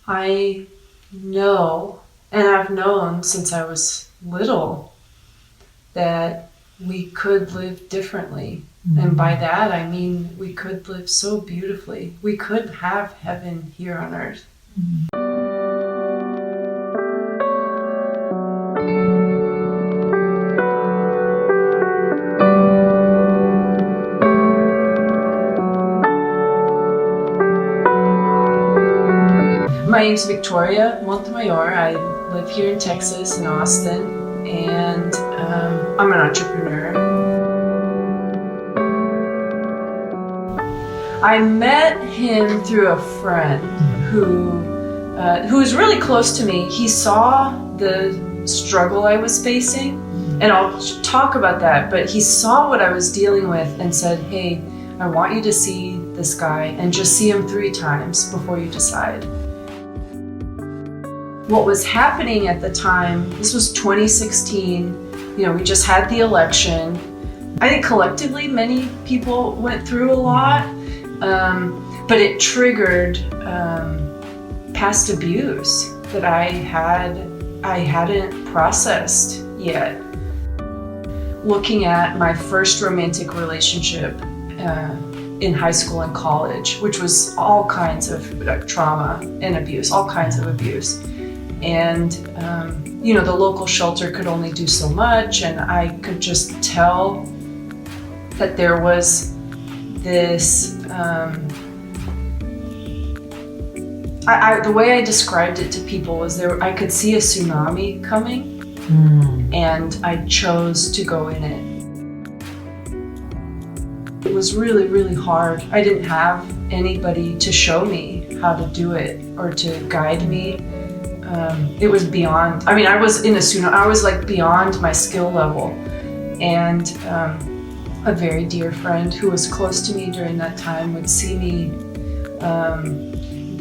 I know, and I've known since I was little, that we could live differently. And by that, I mean we could live so beautifully. We could have heaven here on earth. My name's Victoria Montemayor. I live here in Texas, in Austin, and I'm an entrepreneur. I met him through a friend who was really close to me. He saw the struggle I was facing, and I'll talk about that, but he saw what I was dealing with and said, hey, I want you to see this guy and just see him 3 times before you decide. What was happening at the time, this was 2016, we just had the election. I think collectively many people went through a lot, but it triggered past abuse that I hadn't processed yet. Looking at my first romantic relationship in high school and college, which was all kinds of trauma and abuse, all kinds of abuse. And, the local shelter could only do so much, and I could just tell that there was this, the way I described it to people was I could see a tsunami coming, and I chose to go in it. It was really, really hard. I didn't have anybody to show me how to do it or to guide me. It was beyond, I was in a tsunami, I was like beyond my skill level. And a very dear friend who was close to me during that time would see me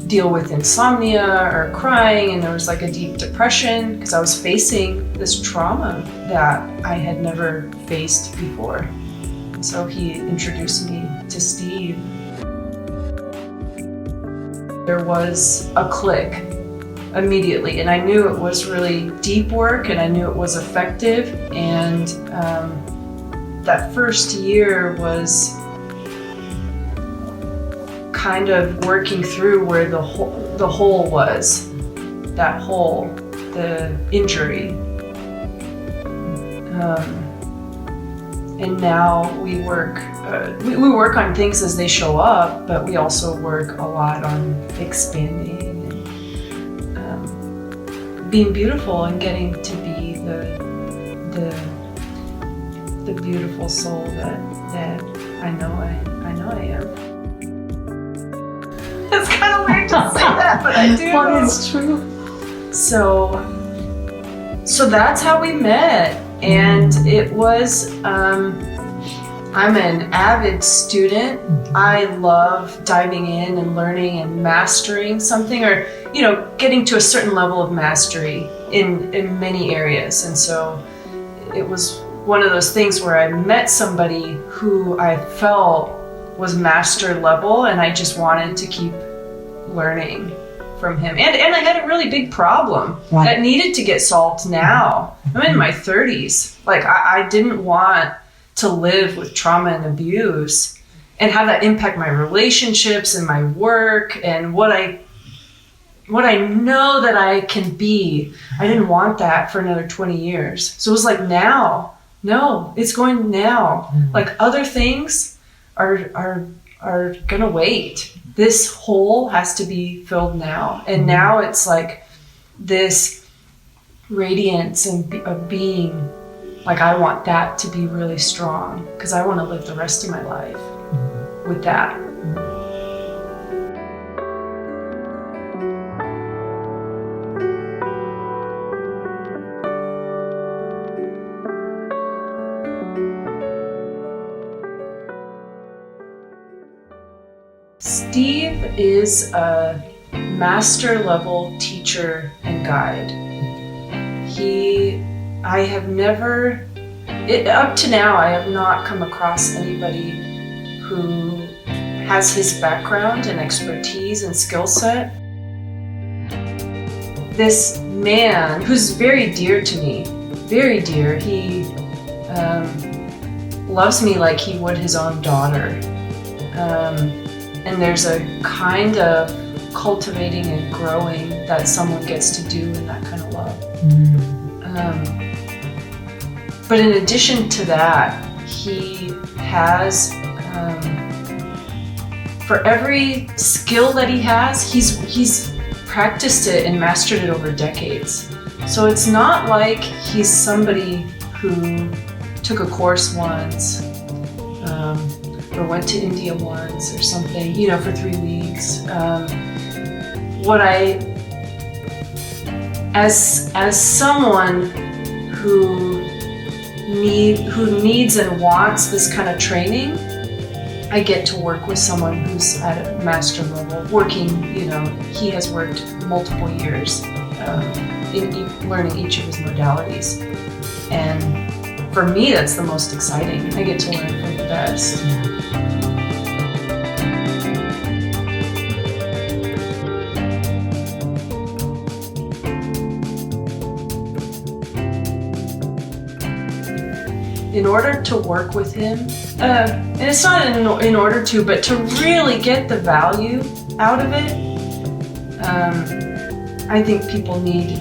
deal with insomnia or crying, and there was like a deep depression because I was facing this trauma that I had never faced before. And so he introduced me to Steve. There was a click immediately, and I knew it was really deep work, and I knew it was effective. And that first year was kind of working through where the hole was, that hole, the injury. And now we work on things as they show up, but we also work a lot on expanding, being beautiful, and getting to be the beautiful soul that I know I am. It's kind of weird to say that, but I do. But it's true. So that's how we met, and it was. I'm an avid student. I love diving in and learning and mastering something, or getting to a certain level of mastery in many areas. And so it was one of those things where I met somebody who I felt was master level, and I just wanted to keep learning from him. And I had a really big problem that needed to get solved now. I'm in my 30s. Like I didn't want to live with trauma and abuse and have that impact my relationships and my work and what I know that I can be. I didn't want that for another 20 years. So it was like, now, no, it's going now. Like other things are gonna wait. This hole has to be filled now. And now it's like this radiance of being. Like I want that to be really strong because I want to live the rest of my life with that. Steve is a master level teacher and guide. Up to now, I have not come across anybody who has his background and expertise and skill set this man who's very dear to me, very dear. He loves me like he would his own daughter. And there's a kind of cultivating and growing that someone gets to do in that kind of love. But in addition to that, he has, for every skill that he has, he's practiced it and mastered it over decades. So it's not like he's somebody who took a course once, or went to India once or something, for 3 weeks. As someone who needs and wants this kind of training, I get to work with someone who's at a master level, working, he has worked multiple years in learning each of his modalities. And for me, that's the most exciting. I get to learn from the best. In order to work with him, and it's not in order to, but to really get the value out of it, I think people need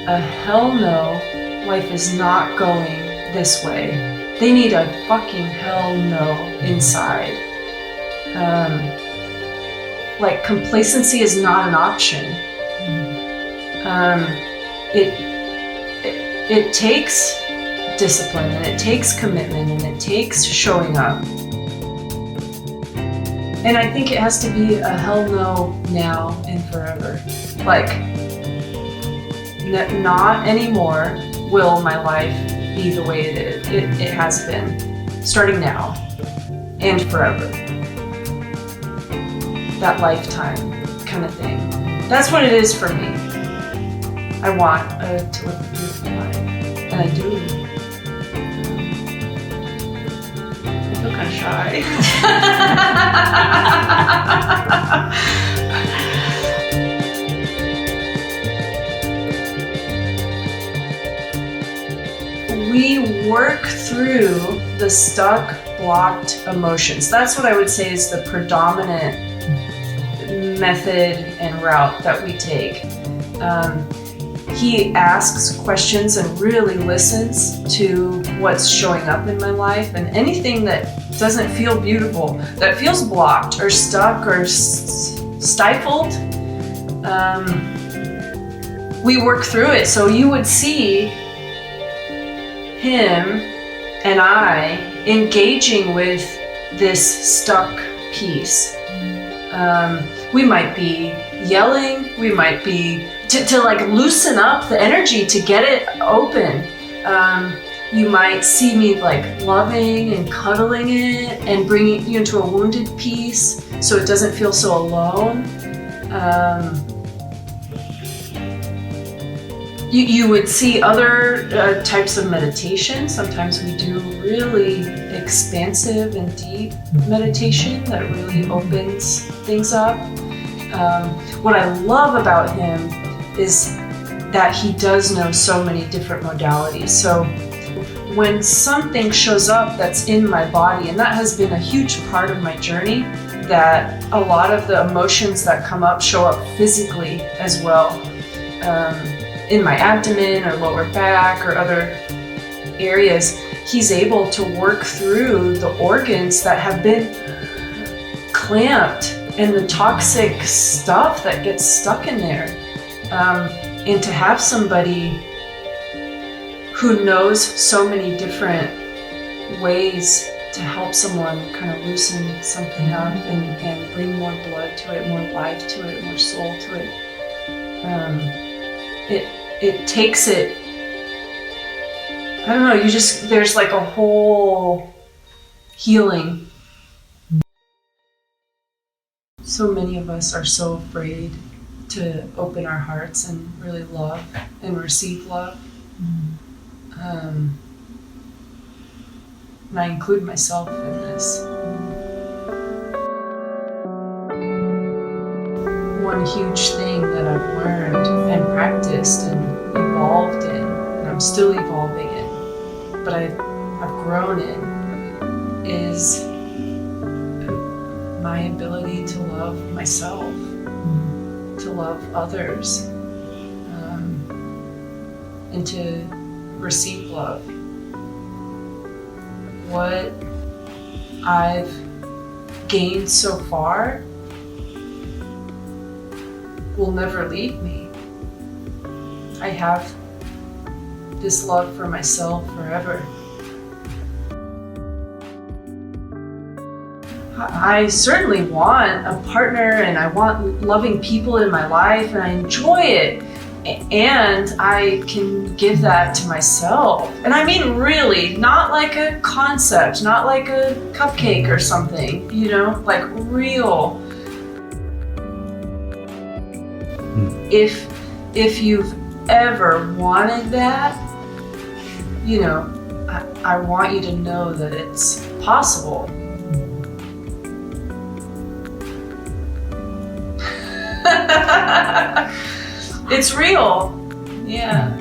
a hell no, life is not going this way. They need a fucking hell no inside. Like complacency is not an option. It takes discipline, and it takes commitment, and it takes showing up. And I think it has to be a hell no now and forever. Like, not anymore will my life be the way it has been, starting now and forever. That lifetime kind of thing. That's what it is for me. I want to live a beautiful life, and I do. I feel kind of shy. We work through the stuck, blocked emotions. That's what I would say is the predominant method and route that we take. He asks questions and really listens to what's showing up in my life, and anything that doesn't feel beautiful, that feels blocked or stuck or stifled, we work through it. So you would see him and I engaging with this stuck piece. We might be yelling, we might be to like loosen up the energy to get it open. You might see me like loving and cuddling it and bringing you into a wounded piece so it doesn't feel so alone. You would see other types of meditation. Sometimes we do really expansive and deep meditation that really opens things up. What I love about him is that he does know so many different modalities. So when something shows up that's in my body, and that has been a huge part of my journey, that a lot of the emotions that come up show up physically as well. In my abdomen or lower back or other areas, he's able to work through the organs that have been clamped and the toxic stuff that gets stuck in there. And to have somebody who knows so many different ways to help someone kind of loosen something up and bring more blood to it, more life to it, more soul to it. It takes it, I don't know, there's like a whole healing. So many of us are so afraid to open our hearts and really love and receive love. And I include myself in this. one huge thing that I've learned and practiced and evolved in, and I'm still evolving in, but I've grown in, is my ability to love myself, to love others, and to receive love. What I've gained so far will never leave me. I have this love for myself forever. I certainly want a partner, and I want loving people in my life, and I enjoy it. And I can give that to myself. And I mean really, not like a concept, not like a cupcake or something, you know, like real. If you've ever wanted that, you know, I want you to know that it's possible. It's real. Yeah.